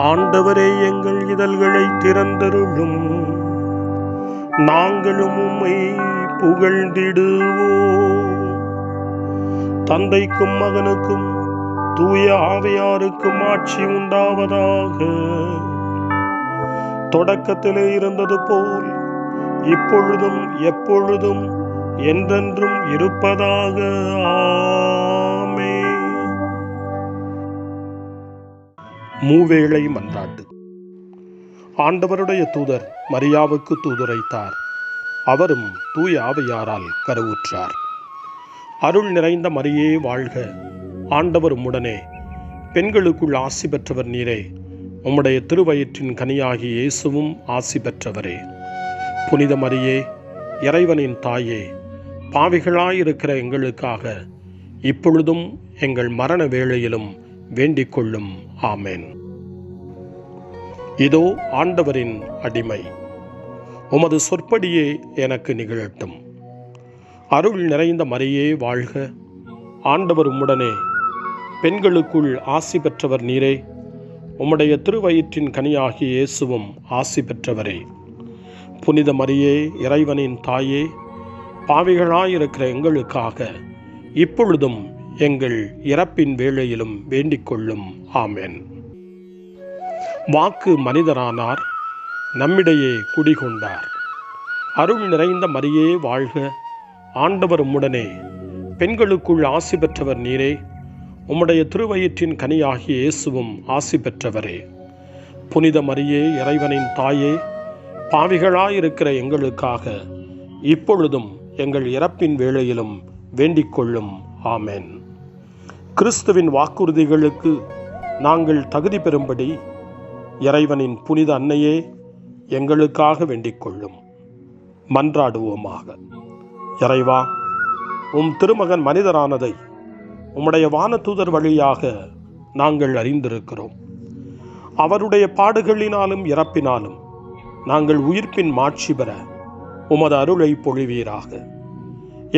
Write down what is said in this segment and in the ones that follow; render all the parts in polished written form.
ஆண்டவரே, எங்கள் இதழ்களை திறந்தருளும், நாங்களும் உம்மை புகழ்ந்திடுவோம். தந்தைக்கும் மகனுக்கும் தூய ஆவியாருக்கும் ஆட்சி உண்டாவதாக. தொடக்கத்திலே இருந்தது போல் இப்பொழுதும் எப்பொழுதும் என்றென்றும் இருப்பதாக. ஆமென். மூவேளை மன்றாட்டு. ஆண்டவருடைய தூதர் மரியாவுக்கு தூதுரைத்தார். அவரும் தூய ஆவியாரால் கருவுற்றார். அருள் நிறைந்த மரியே வாழ்க, ஆண்டவர் உம்முடனே, பெண்களுக்குள் ஆசி பெற்றவர் நீரே. உம்முடைய திருவயிற்றின் கனியாகி இயேசுவும் ஆசி பெற்றவரே. புனித மரியே, இறைவனின் தாயே, பாவிகளாயிருக்கிற எங்களுக்காக இப்பொழுதும் எங்கள் மரண வேளையிலும் வேண்டிக் கொள்ளும். ஆமென். இதோ ஆண்டவரின் அடிமை, உமது சொற்படியே எனக்கு நிகழட்டும். அருள் நிறைந்த மரியே வாழ்க, ஆண்டவர் உம்முடனே, பெண்களுக்குள் ஆசி பெற்றவர் நீரே. உம்முடைய திருவயிற்றின் கனியாகிய இயேசுவும் ஆசி பெற்றவரே. புனித மரியே, இறைவனின் தாயே, பாவிகளாயிருக்கிற எங்களுக்காக இப்பொழுதும் எங்கள் இறப்பின் வேளையிலும் வேண்டிக் கொள்ளும். ஆமென். வாக்கு மனிதரானார், நம்மிடையே குடிகொண்டார். அருள் நிறைந்த மரியே வாழ்க, ஆண்டவர் உம்முடனே, பெண்களுக்குள் ஆசி பெற்றவர் நீரே. உம்முடைய திருவயிற்றின் கனியாகிய இயேசுவும் ஆசி பெற்றவரே. புனித மரியே, இறைவனின் தாயே, பாவிகளாயிருக்கிற எங்களுக்காக இப்பொழுதும் எங்கள் இறப்பின் வேளையிலும் வேண்டிக் கொள்ளும். ஆமென். கிறிஸ்துவின் வாக்குறுதிகளுக்கு நாங்கள் தகுதி பெறும்படி இறைவனின் புனித அன்னையே, எங்களுக்காக வேண்டிக் கொள்ளும். மன்றாடுவோமாக. இறைவா, உம் திருமகன் மனிதரானதை உம்முடைய வானதூதர் வழியாக நாங்கள் அறிந்திருக்கிறோம். அவருடைய பாடுகளினாலும் இறப்பினாலும் நாங்கள் உயிர்ப்பின் மாட்சி பெற உமது அருளை பொழிவீராக.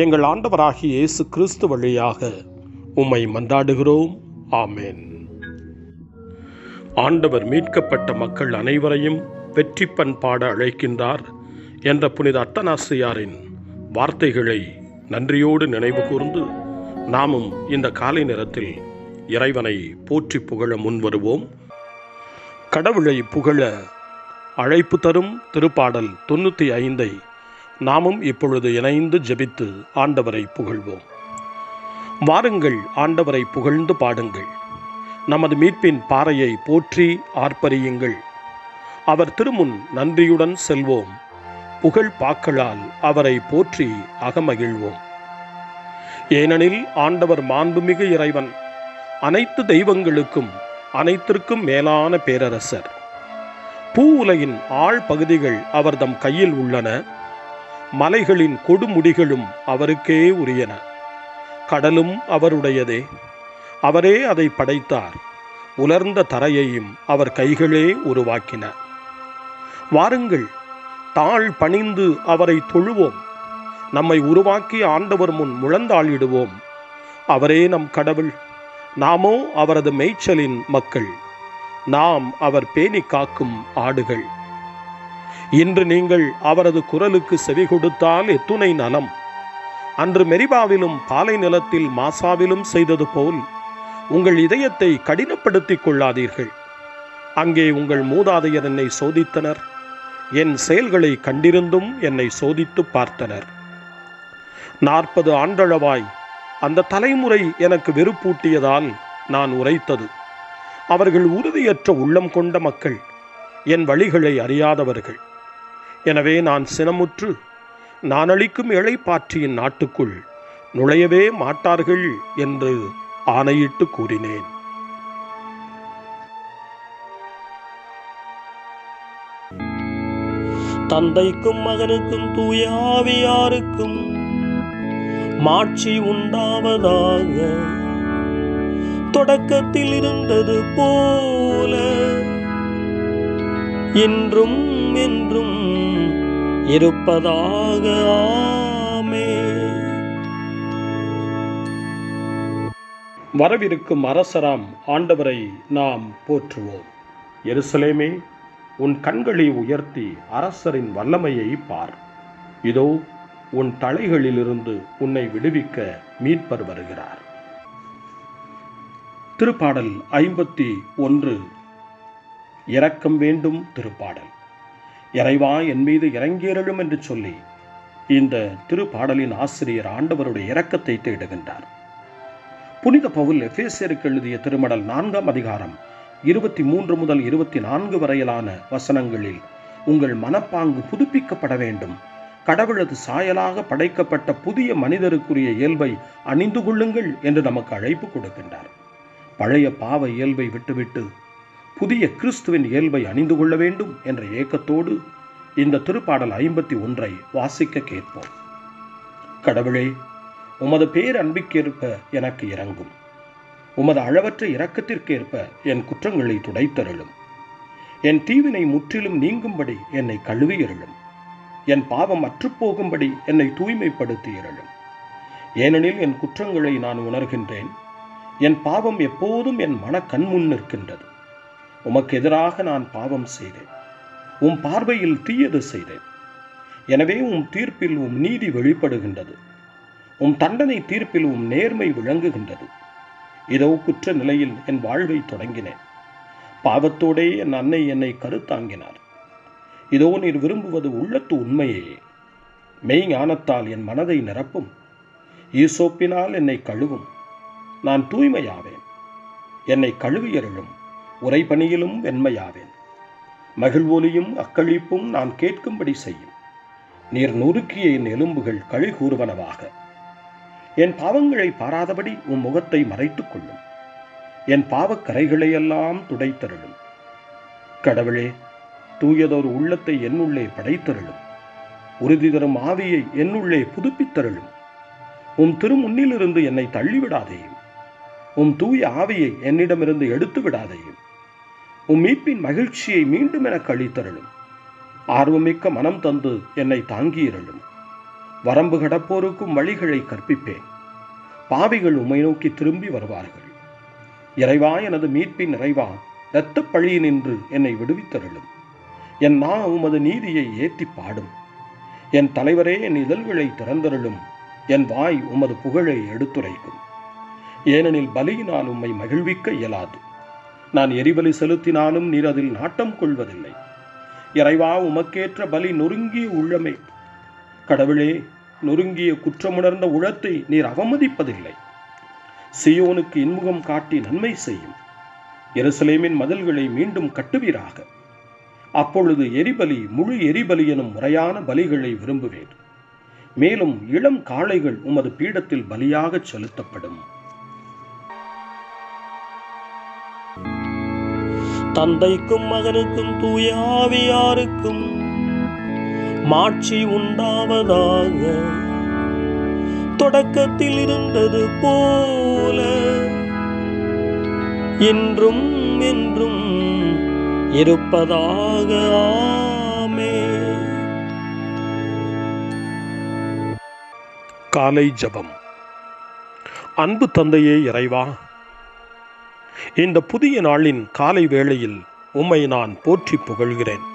எங்கள் ஆண்டவராகிய இயேசு கிறிஸ்து வழியாக உம்மை மன்றாடுகிறோம். ஆமென். ஆண்டவர் மீட்கப்பட்ட மக்கள் அனைவரையும் வெற்றி பண்பாட அழைக்கின்றார் என்ற புனித அத்தனாசியாரின் வார்த்தைகளை நன்றியோடு நினைவு கூர்ந்து நாமும் இந்த காலை நேரத்தில் இறைவனை போற்றி புகழ முன்வருவோம். கடவுளை புகழ அழைப்பு தரும் திருப்பாடல் 95 நாமும் இப்பொழுது இணைந்து ஜெபித்து ஆண்டவரை புகழ்வோம். வாருங்கள், ஆண்டவரை புகழ்ந்து பாடுங்கள். நமது மீட்பின் பாறையை போற்றி ஆர்ப்பரியுங்கள். அவர் திருமுன் நன்றியுடன் செல்வோம். புகழ் பாக்களால் அவரை போற்றி அகமகிழ்வோம். ஏனெனில் ஆண்டவர் மாண்புமிகு இறைவன், அனைத்து தெய்வங்களுக்கும் அனைத்திற்கும் மேலான பேரரசர். பூ உலகின் ஆழ் பகுதிகள் அவர்தம் கையில் உள்ளன. மலைகளின் கொடுமுடிகளும் அவருக்கே உரியன. கடலும் அவருடையதே, அவரே அதை படைத்தார். உலர்ந்த தரையையும் அவர் கைகளே உருவாக்கின. வாருங்கள், தாழ் பணிந்து அவரை தொழுவோம். நம்மை உருவாக்கி ஆண்டவர் முன் முழந்தாளிடுவோம். அவரே நம் கடவுள், நாமோ அவரது மேய்ச்சலின் மக்கள். நாம் அவர் பேணி காக்கும் ஆடுகள். இன்று நீங்கள் அவரது குரலுக்கு செவி கொடுத்தால் எத்துணை நலம். அன்று மெரிபாவிலும் பாலை நிலத்தில் மாசாவிலும் செய்தது போல் உங்கள் இதயத்தை கடினப்படுத்திக் கொள்ளாதீர்கள். அங்கே உங்கள் மூதாதையர் என்னை சோதித்தனர். என் செயல்களை கண்டிருந்தும் என்னை சோதித்து பார்த்தனர். 40 ஆண்டளவாய் அந்த தலைமுறை எனக்கு வெறுப்பூட்டியதால் நான் உரைத்தது. அவர்கள் உறுதியற்ற உள்ளம் கொண்ட மக்கள், என் வழிகளை அறியாதவர்கள். எனவே நான் சினமுற்று, நான் அளிக்கும் இளைப்பாற்றியின் நாட்டுக்குள் நுழையவே மாட்டார்கள் என்று ஆணையிட்டு கூறினேன். தந்தைக்கும் மகனுக்கும் தூய ஆவியாருக்கும் மாட்சி உண்டாவதாக. தொடக்கத்தில் இருந்தது போல இன்றும் என்றும் இருப்பதாக. ஆமென். வரவிருக்கும் அரசராம் ஆண்டவரை நாம் போற்றுவோம். எருசலேமே, உன் கண்களை உயர்த்தி அரசரின் வல்லமையை பார். இதோ உன் தலைகளிலிருந்து உன்னை விடுவிக்க மீட்பர் வருகிறார். திருப்பாடல் 51. இரக்கம் வேண்டும் திருப்பாடல். இறைவா, என் மீது இறங்கியருளும் என்று சொல்லி இந்த திருப்பாடலின் ஆசிரியர் ஆண்டவருடைய இரக்கத்தை தேடுகின்றார். புனித பவுல் எபேசியருக்கு எழுதிய திருமடல் 4ஆம் அதிகாரம் 23 முதல் 24 வரையிலான வசனங்களில் உங்கள் மனப்பாங்கு புதுப்பிக்கப்பட வேண்டும், கடவுளது சாயலாக படைக்கப்பட்ட புதிய மனிதருக்குரிய இயல்பை அணிந்து கொள்ளுங்கள் என்று நமக்கு அழைப்பு கொடுக்கின்றார். பழைய பாவ இயல்பை விட்டுவிட்டு புதிய கிறிஸ்துவின் இயல்பை அணிந்து கொள்ள வேண்டும் என்ற ஏக்கத்தோடு இந்த திருப்பாடல் 51 வாசிக்க கேட்போம். கடவுளே, உமது பேரன்பிற்கேற்ப எனக்கு இரங்கும். உமது அளவற்ற இரக்கத்திற்கேற்ப என் குற்றங்களை துடைத்தருளும். என் தீவினை முற்றிலும் நீங்கும்படி என்னை கழுவியருளும். என் பாவம் அற்றுப்போகும்படி என்னை தூய்மைப்படுத்தியருளும். ஏனெனில் என் குற்றங்களை நான் உணர்கின்றேன். என் பாவம் எப்போதும் என் மன கண்முன் நிற்கின்றது. உமக்கு எதிராக நான் பாவம் செய்தேன், உம் பார்வையில் தீயது செய்தேன். எனவே உம் தீர்ப்பில் உம் நீதி வெளிப்படுகின்றது, உம் தண்டனை தீர்ப்பில் உம் நேர்மை விளங்குகின்றது. இதோ குற்ற நிலையில் என் வாழ்வை தொடங்கினேன். பாவத்தோடே என் அன்னை என்னை கருத்தாங்கினார். இதோ நீர் விரும்புவது உள்ளத்து உண்மையே. மெய் ஞானத்தால் என் மனதை நிரப்பும். ஈசோப்பினால் என்னை கழுவும், நான் தூய்மையாவேன். என்னை கழுவியருளும், உறைபனியிலும் வெண்மையாவேன். மகிழ்வொலியும் அக்களிப்பும் நான் கேட்கும்படி செய்யும். நீர் நொறுக்கிய என் எலும்புகள் களி கூறுவனவாக. என் பாவங்களை பாராதபடி உம் முகத்தை மறைத்துக் கொள்ளும். என் பாவக்கரைகளையெல்லாம் துடைத்தருளும். கடவுளே, தூயதொரு உள்ளத்தை என்னுள்ளே படைத்தருளும். உறுதி தரும் ஆவியை என்னுள்ளே புதுப்பித்தருளும். உம் திருமுன்னிலிருந்து என்னை தள்ளிவிடாதேயும். உம் தூய ஆவியை என்னிடமிருந்து எடுத்து விடாதேயும். உம் மீட்பின் மகிழ்ச்சியை மீண்டும் எனக்கு அளித்தருளும். ஆர்வமிக்க மனம் தந்து என்னை தாங்கியிருளும். வரம்பு கடப்போருக்கும் வழிகளை கற்பிப்பேன். பாவிகள் உம்மை நோக்கி திரும்பி வருவார்கள். இறைவா, எனது மீட்பின் இறைவா, இரத்தப் பழியினின்று என்னை விடுவித்தருளும். என் நா உமது நீதியை ஏற்றி பாடும். என் தலைவரே, என் இதழ்களை திறந்தருளும். என் வாய் உமது புகழை எடுத்துரைக்கும். ஏனெனில் பலியினால் உம்மை மகிழ்விக்க இயலாது. நான் எரிபலி செலுத்தினாலும் நீர் அதில் நாட்டம் கொள்வதில்லை. இறைவா, உமக்கேற்ற பலி நொறுங்கிய உள்ளமே. கடவுளே, நொறுங்கிய குற்றமுணர்ந்த உளத்தை நீர் அவமதிப்பதில்லை. சியோனுக்கு இன்முகம் காட்டி நன்மை செய்யும். எருசலேமின் மதில்களை மீண்டும் கட்டுவீராக. அப்பொழுது எரிபலி முழு எரிபலி எனும் முறையான பலிகளை விரும்புவேன். மேலும் இளம் காளைகள் உமது பீடத்தில் பலியாக செலுத்தப்படும். தந்தைக்கும் மகனுக்கும் தூய ஆவியாருக்கும் மாட்சி உண்டாவதாக. தொடக்கத்தில் இருந்தது போல இன்றும் என்றும் இருப்பதாக. ஆமென். காலை ஜெபம். அன்பு தந்தையே இறைவா, இந்த புதிய நாளின் காலை வேளையில் உம்மை நான் போற்றி புகழ்கிறேன்.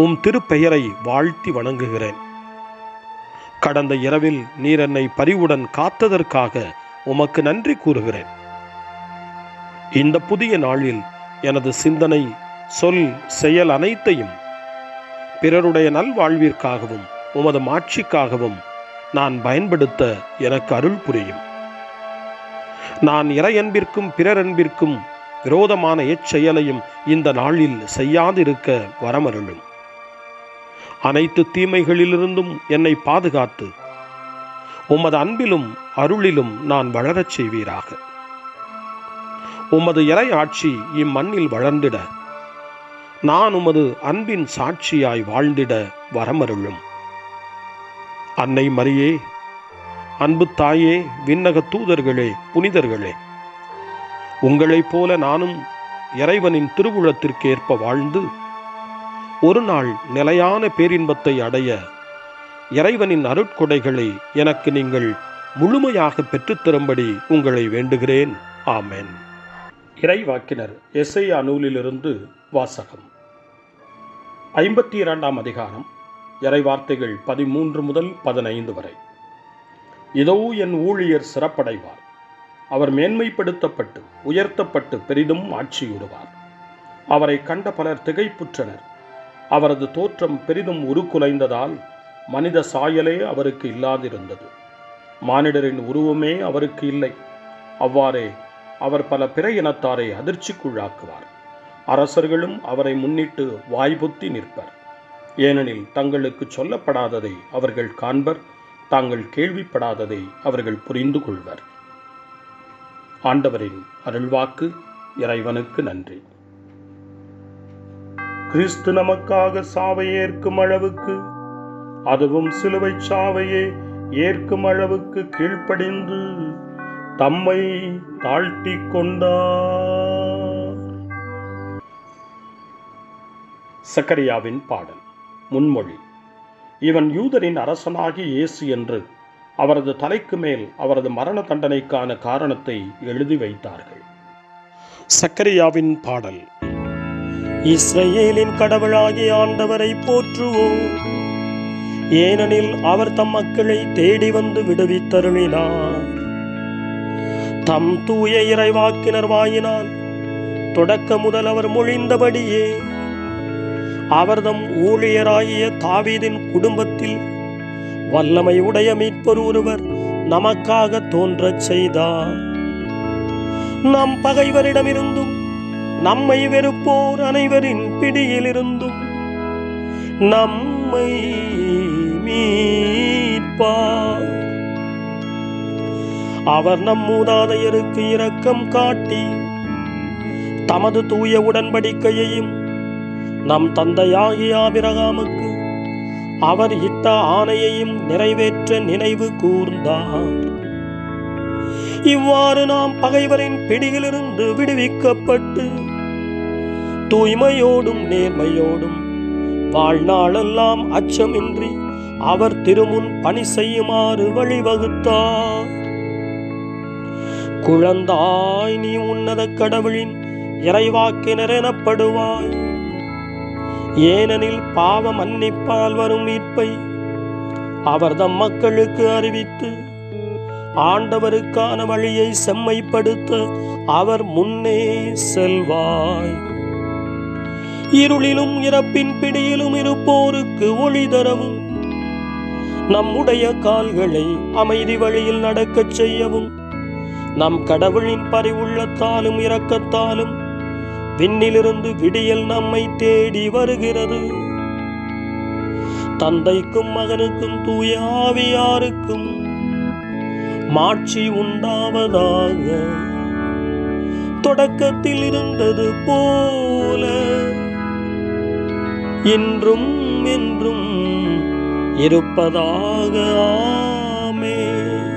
உம் திருப்பெயரை வாழ்த்தி வணங்குகிறேன். கடந்த இரவில் நீர் என்னை பரிவுடன் காத்ததற்காக உமக்கு நன்றி கூறுகிறேன். இந்த புதிய நாளில் எனது சிந்தனை, சொல், செயல் அனைத்தையும் பிறருடைய நல்வாழ்விற்காகவும் உமது மாட்சிக்காகவும் நான் பயன்படுத்த எனக்கு அருள் புரியும். நான் இறையன்பிற்கும் பிறரன்பிற்கும் விரோதமான எச்செயலையும் இந்த நாளில் செய்யாதிருக்க வரமருளும். அனைத்து தீமைகளிலிருந்தும் என்னை பாதுகாத்து உமது அன்பிலும் அருளிலும் நான் வளரச் செய்வீராக. உமது இறை ஆட்சி இம்மண்ணில் வளர்ந்திட நான் உமது அன்பின் சாட்சியாய் வாழ்ந்திட வரமருளும். அன்னை மரியே, அன்பு தாயே, விண்ணக தூதர்களே, புனிதர்களே, உங்களைப் போல நானும் இறைவனின் திருவுளத்திற்கு ஏற்ப வாழ்ந்து ஒரு நாள் நிலையான பேரின்பத்தை அடைய இறைவனின் அருட்கொடைகளை எனக்கு நீங்கள் முழுமையாக பெற்றுத்தரும்படி உங்களை வேண்டுகிறேன். ஆமென். இறைவாக்கினர் எசையா நூலிலிருந்து வாசகம். 52ஆம் அதிகாரம், இறைவார்த்தைகள் 13 முதல் 15 வரை. இதோ என் ஊழியர் சிறப்படைவார், அவர் மேன்மைப்படுத்தப்பட்டு உயர்த்தப்பட்டு பெரிதும் ஆட்சியுறுவார். அவரை கண்ட பலர் திகைப்புற்றனர். அவரது தோற்றம் பெரிதும் உருக்குலைந்ததால் மனித சாயலே அவருக்கு இல்லாதிருந்தது. மானிடரின் உருவமே அவருக்கு இல்லை. அவ்வாறே அவர் பல பிற இனத்தாரை அதிர்ச்சிக்குள்ளாக்குவார். அரசர்களும் அவரை முன்னிட்டு வாய்பொத்தி நிற்பர். ஏனெனில் தங்களுக்கு சொல்லப்படாததை அவர்கள் காண்பர், தாங்கள் கேள்விப்படாததை அவர்கள் புரிந்து கொள்வர். ஆண்டவரின் அருள்வாக்கு. இறைவனுக்கு நன்றி. கிறிஸ்து நமக்காக சாவை ஏற்கும் அளவுக்கு, அதுவும் சிலுவை சாவையே ஏற்கும் அளவுக்கு கீழ்ப்படிந்து தம்மை தாழ்த்தி கொண்டார். சக்கரியாவின் பாடல். முன்மொழி. இவன் யூதரின் அரசனாகி இயேசு என்று அவரது தலைக்கு மேல் அவரது மரண தண்டனைக்கான காரணத்தை எழுதி வைத்தார்கள். சக்கரியாவின் பாடல். இஸ்ரவேலின் கடவுளாகிய ஆண்டவரை போற்றுவோம், ஏனெனில் அவர் தம் மக்களை தேடி வந்து விடுவித்தருளினார். தம் தூய இறைவாக்கினர் வாயினால் தொடக்க முதல் அவர் மொழிந்தபடியே அவர் தம் ஊழியராகிய தாவீதின் குடும்பத்தில் வல்லமை உடைய மீட்பர் ஒருவர் நமக்காக தோன்றச் செய்தார். நம் பகைவரிடமிருந்தும் நம்மை வெறுப்போர் அனைவரின் பிடியிலிருந்தும் நம்மை மீட்பார். அவர் நம் மூதாதையருக்கு இரக்கம் காட்டி தமது தூய உடன்படிக்கையையும் நம் தந்தையாகிய ஆபிரகாமுக்கு அவர் இட்ட ஆணையையும் நிறைவேற்ற நினைவு கூர்ந்தார். இவ்வாறு நாம் பகைவரின் பிடியிலிருந்து விடுவிக்கப்பட்டு தூய்மையோடும் நேர்மையோடும் வாழ்நாளெல்லாம் அச்சமின்றி அவர் திருமுன் பணி செய்யுமாறு வழிவகுத்தார். குழந்தாய், நீ உன்னத கடவுளின் இறைவாக்கினர் எனப்படுவாய், ஏனெனில் பாவ மன்னிப்பால் வரும் மீட்பை அவர் தம் மக்களுக்கு அறிவித்து ஆண்டவருக்கான வழியை செம்மைப்படுத்த அவர் முன்னே செல்வாய். இருளிலும் இறப்பின் பிடியிலும் இருப்போருக்கு ஒளி தரவும், நம்முடைய கால்களை அமைதி வழியில் நடக்கச் செய்யவும், நம் கடவுளின் பரிவுள்ளத்தாலும் இரக்கத்தாலும் விண்ணிலிருந்து விடியல் நம்மை தேடி வருகிறது. தந்தைக்கும் மகனுக்கும் தூய ஆவியாருக்கும் மாட்சி உண்டாவதாக, தொடக்கத்தில் இருந்தது போல இன்றும் என்றும் இருப்பதாக. ஆமென்.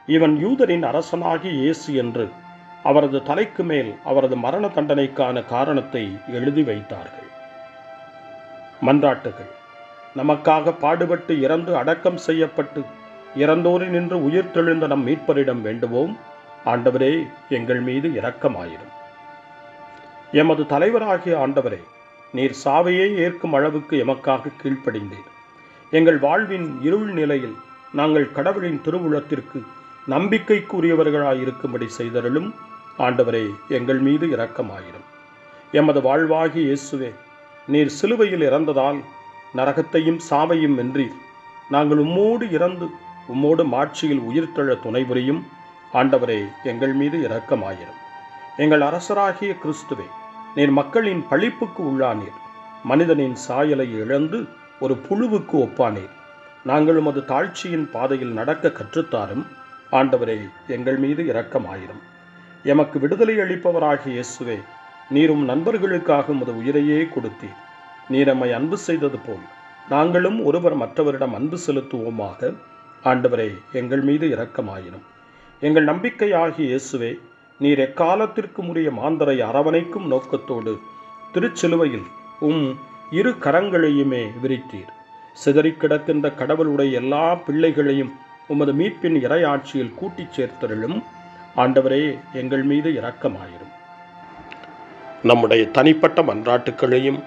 இவன் யூதரின் அரசனாகி இயேசு என்று அவரது தலைக்கு மேல் அவரது மரண தண்டனைக்கான காரணத்தை எழுதி வைத்தார்கள். மன்றாட்டுகள். நமக்காக பாடுபட்டு இறந்து அடக்கம் செய்யப்பட்டு இறந்தோரில் நின்று உயிர் தெழுந்த நம் மீட்பரிடம் வேண்டுவோம். ஆண்டவரே, எங்கள் மீது இரக்கமாயிரும். எமது தலைவராகிய ஆண்டவரே, நீர் சாவையே ஏற்கும் அளவுக்கு எமக்காக கீழ்ப்படிந்தீர். எங்கள் வாழ்வின் இருள் நிலையில் நாங்கள் கடவுளின் திருவுளத்திற்கு நம்பிக்கைக்குரியவர்களாயிருக்கும்படி செய்தருளும். ஆண்டவரே, எங்கள் மீது இரக்கமாயிரும். எமது வாழ்வாகி இயேசுவே, நீர் சிலுவையில் இறந்ததால் நரகத்தையும் சாவையும் வென்றீர். நாங்கள் உம்மோடு இறந்து உம்மோடு மாட்சியில் உயிர்த்தெழ துணை புரியும். ஆண்டவரே, எங்கள் மீது இரக்கமாயிரும். எங்கள் அரசராகிய கிறிஸ்துவே, நீர் மக்களின் பழிப்புக்கு உள்ளானீர். மனிதனின் சாயலை இழந்து ஒரு புழுவுக்கு ஒப்பானீர். நாங்களும் அது தாழ்ச்சியின் பாதையில் நடக்க கற்றுத்தாரும். ஆண்டவரே, எங்கள் மீது இரக்கமாயிரும். எமக்கு விடுதலை அளிப்பவராகிய இயேசுவே, நீரும் நண்பர்களுக்காக உமது உயிரையே கொடுத்தீர். நீர் நம்மை அன்பு செய்தது போல் நாங்களும் ஒருவர் மற்றவரிடம் அன்பு செலுத்துவோமாக. ஆண்டவரே, எங்கள் மீது இரக்கமாயிரும். எங்கள் நம்பிக்கையாகிய இயேசுவே, நீர் எக்காலத்திற்கும் உரிய மாந்தரை அரவணைக்கும் நோக்கத்தோடு திருச்சிலுவையில் இரு கரங்களையுமே விரித்தீர். சிதறிக் கிடக்கின்ற கடவுளுடைய எல்லா பிள்ளைகளையும் உமது மீட்பின் இறையாட்சியில் கூட்டிச் சேர்த்தருளும். ஆண்டவரே, எங்கள் மீது இரக்கமாயிரும். நம்முடைய தனிப்பட்ட மன்றாட்டுக்களையும்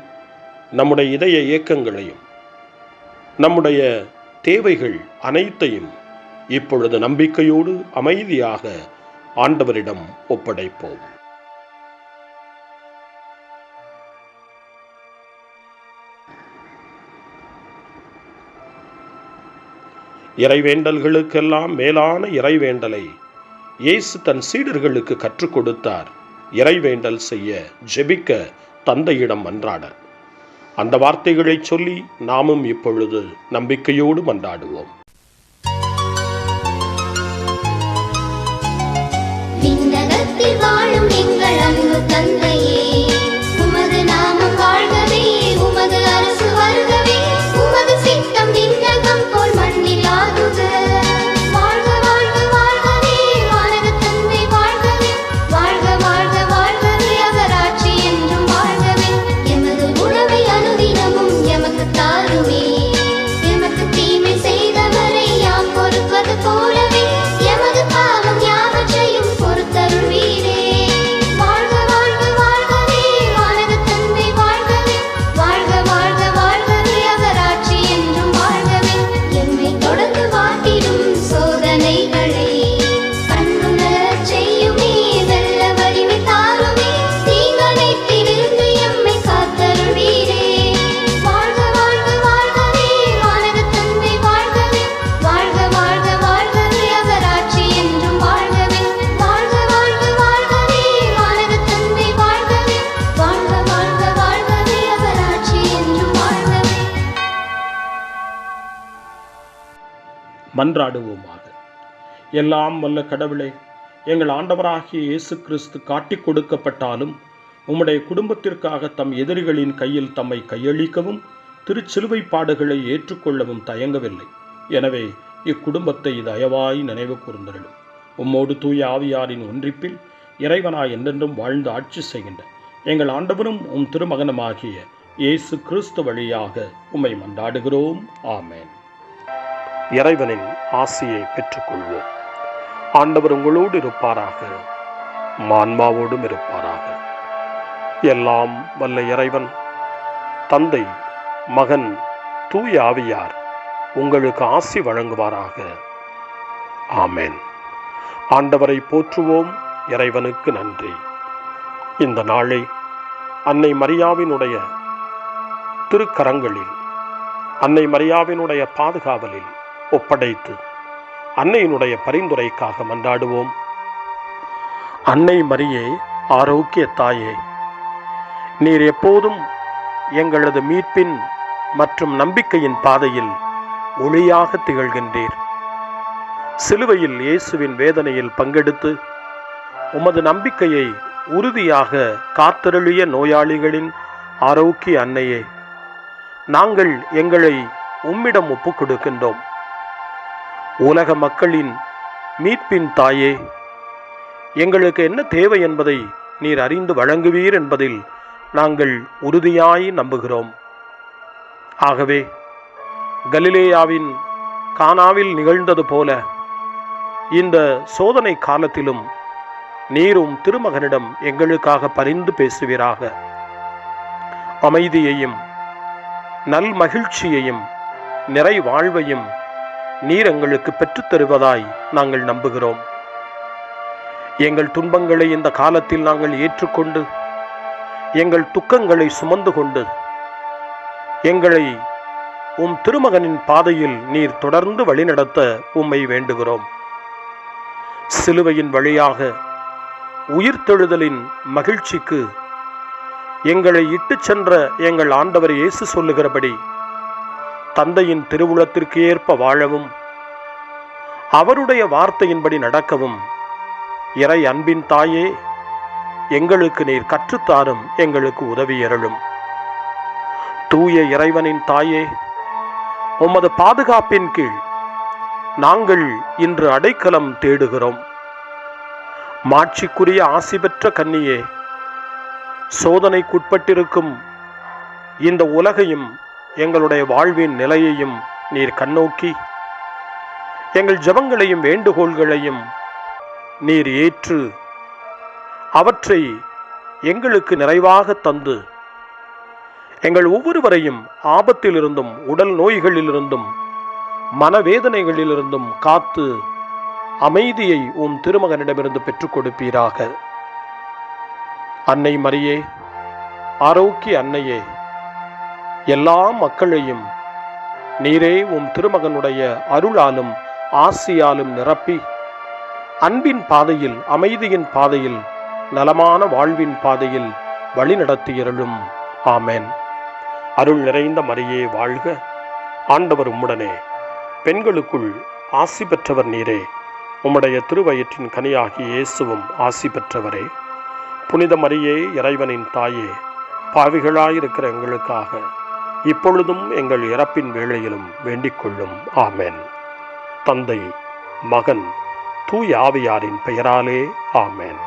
நம்முடைய இதய இயக்கங்களையும் நம்முடைய தேவைகள் அனைத்தையும் இப்பொழுது நம்பிக்கையோடு அமைதியாக ஆண்டவரிடம் ஒப்படைப்போம். இறைவேண்டல்களுக்கெல்லாம் மேலான இறைவேண்டலை இயேசு தன் சீடர்களுக்கு கற்றுக் கொடுத்தார். இறைவேண்டல் செய்ய, ஜெபிக்க, தந்தையிடம் மன்றாட. அந்த வார்த்தைகளை சொல்லி நாமும் இப்பொழுது நம்பிக்கையோடு மன்றாடுவோம். விண்ணகத்தில் வாழும் எங்கள் அன்பு தந்தையே, உமது நாமம் வாழ்கவே, உமது அரசு வருகவே, உமது சித்தம் விண்ணகம் போல் மண்ணில் ஆகுக. வாழ்க வாழ்க வாழ்கவே வானக தந்தை வாழ்கவே, வாழ்க வாழ்க வாழ்கவே அவராட்சி என்றும் வாழ்கவே. எமது உணவை அனுதினமும் எமக்கு தாருமே, எமக்கு தீமை செய்தவரை யாம் பொறுப்பது போலவே எமது பாவம் யாவற்றையும் பொறுத்தருள்வீரே. வாழ்க வாழ்க வாழ்கவே வானக தந்தை வாழ்கவே, வாழ்க வாழ்க வாழ்கவே அவராட்சி என்றும் வாழ்கவே. எம்மை தொடர்ந்து வாட்டிடும் சோதனைகளை கண்ணுணரச் செய்யுமே, வெல்ல வலிமை தாருமே, தீங்கனைத்திலிருந்து எம்மை காத்தருள்வீரே. வாழ்க வாழ்க வாழ்கவே வானக தந்தை வாழ்கவே, வாழ்க வாழ்க வாழ்கவே அவராட்சி என்றும் வாழ்கவே. வாழ்க வாழ்க வாழ்கவே வானக தந்தை வாழ்கவே, வாழ்க வாழ்க வாழ்கவே அவராட்சி என்றும் வாழ்கவே. மன்றாடுவோமாக. எல்லாம் வல்ல கடவுளே, எங்கள் ஆண்டவராகிய இயேசு கிறிஸ்து காட்டிக் கொடுக்கப்பட்டாலும் உம்முடைய குடும்பத்திற்காக தம் எதிரிகளின் கையில் தம்மை கையளிக்கவும் திருச்சிலுவை பாடுகளை ஏற்றுக்கொள்ளவும் தயங்கவில்லை. எனவே இக்குடும்பத்தை தயவாய் நினைவு கூர்ந்தருளும். உம்மோடு தூய ஆவியாரின் ஒன்றிப்பில் இறைவனாய் என்றென்றும் வாழ்ந்து ஆட்சி செய்கின்ற எங்கள் ஆண்டவரும் உம் திருமகனுமாகிய இயேசு கிறிஸ்து வழியாக உம்மை மன்றாடுகிறோம். ஆமென். இறைவனின் ஆசியை பெற்றுக்கொள்வோம். ஆண்டவர் உங்களோடு இருப்பாராக, ஆன்மாவோடும் இருப்பாராக. எல்லாம் வல்ல இறைவன் தந்தை, மகன், தூய ஆவியார் உங்களுக்கு ஆசி வழங்குவாராக. ஆமென். ஆண்டவரை போற்றுவோம். இறைவனுக்கு நன்றி. இந்த நாளை அன்னை மரியாவினுடைய திருக்கரங்களில், அன்னை மரியாவினுடைய பாதுகாவலில் ஒப்படைத்து அன்னையினுடைய பரிந்துரைக்காக மன்றாடுவோம். அன்னை மரியே, ஆரோக்கிய தாயே, நீர் எப்போதும் எங்களது மீட்பின் மற்றும் நம்பிக்கையின் பாதையில் ஒளியாக திகழ்கின்றீர். சிலுவையில் இயேசுவின் வேதனையில் பங்கெடுத்து உமது நம்பிக்கையை உறுதியாக காத்தருளிய நோயாளிகளின் ஆரோக்கிய அன்னையே, நாங்கள் எங்களை உம்மிடம் ஒப்புக் கொடுக்கின்றோம். உலக மக்களின் மீட்பின் தாயே, எங்களுக்கு என்ன தேவை என்பதை நீர் அறிந்து வழங்குவீர் என்பதில் நாங்கள் உறுதியாய் நம்புகிறோம். ஆகவே கலிலேயாவின் கானாவில் நிகழ்ந்தது போல இந்த சோதனை காலத்திலும் நீரும் திருமகனிடம் எங்களுக்காக பரிந்து பேசுவீராக. அமைதியையும் நல் மகிழ்ச்சியையும் நிறை வாழ்வையும் நீர் எங்களுக்கு பெற்றுத் தருவதாய் நாங்கள் நம்புகிறோம். எங்கள் துன்பங்களை இந்த காலத்தில் நாங்கள் ஏற்றுக்கொண்டு, எங்கள் துக்கங்களை சுமந்து கொண்டு, எங்களை உம் திருமகனின் பாதையில் நீர் தொடர்ந்து வழிநடத்த உம்மை வேண்டுகிறோம். சிலுவையின் வழியாக உயிர்த்தெழுதலின் மகிழ்ச்சிக்கு எங்களை இட்டுச் சென்ற எங்கள் ஆண்டவர் இயேசு சொல்லுகிறபடி தந்தையின் திருவுளத்திற்கு ஏற்ப வாழவும், அவருடைய வார்த்தையின்படி நடக்கவும் இறை அன்பின் தாயே, எங்களுக்கு நீர் கற்றுத்தாரும், எங்களுக்கு உதவியருளும். தூய இறைவனின் தாயே, உமது பாதுகாப்பின் கீழ் நாங்கள் இன்று அடைக்கலம் தேடுகிறோம். மாட்சிக்குரிய ஆசி பெற்ற கன்னியே, சோதனைக்குட்பட்டிருக்கும் இந்த உலகையும் எங்களுடைய வாழ்வின் நிலையையும் நீர் கண்ணோக்கி எங்கள் ஜெபங்களையும் வேண்டுகோள்களையும் நீர் ஏற்று அவற்றை எங்களுக்கு நிறைவாக தந்து எங்கள் ஒவ்வொருவரையும் ஆபத்திலிருந்தும் உடல் நோய்களிலிருந்தும் மனவேதனைகளிலிருந்தும் காத்து அமைதியை உம் திருமகனிடமிருந்து பெற்றுக் கொடுப்பீராக. அன்னை மரியே, ஆரோக்கிய அன்னையே, எல்லா மக்களையும் நீரே உம் திருமகனுடைய அருளாலும் ஆசியாலும் நிரப்பி அன்பின் பாதையில், அமைதியின் பாதையில், நலமான வாழ்வின் பாதையில் வழிநடத்தியருளும். ஆமென். அருள் நிறைந்த மரியே வாழ்க, ஆண்டவர் உம்முடனே, பெண்களுக்குள் ஆசி பெற்றவர் நீரே, உம்முடைய திருவயிற்றின் கனியாகிய இயேசுவும் ஆசி பெற்றவரே. புனித மரியே, இறைவனின் தாயே, பாவிகளாயிருக்கிற எங்களுக்காக இப்பொழுதும் எங்கள் இறப்பின் வேளையிலும் வேண்டிக் கொள்ளும். ஆமென். தந்தை, மகன், தூய ஆவியாரின் பெயராலே. ஆமென்.